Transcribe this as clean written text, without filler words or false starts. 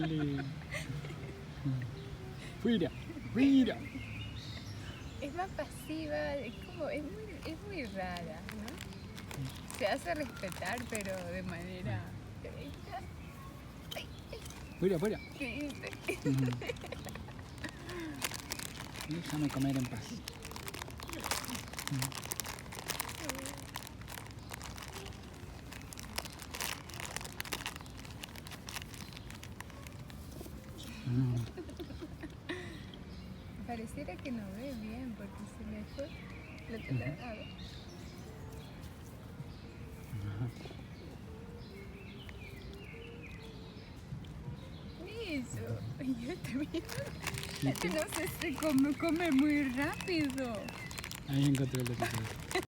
Oli. Fuera, fuera. Es más pasiva, es muy rara, ¿no? Se hace respetar, pero de manera derecha. Fuera, fuera. ¿Qué dice? Déjame comer en paz. Pareciera que no ve bien porque se le fue lo que le daba. Eso, yo también. Este no sé si come muy rápido. Ahí encontré lo que quiero.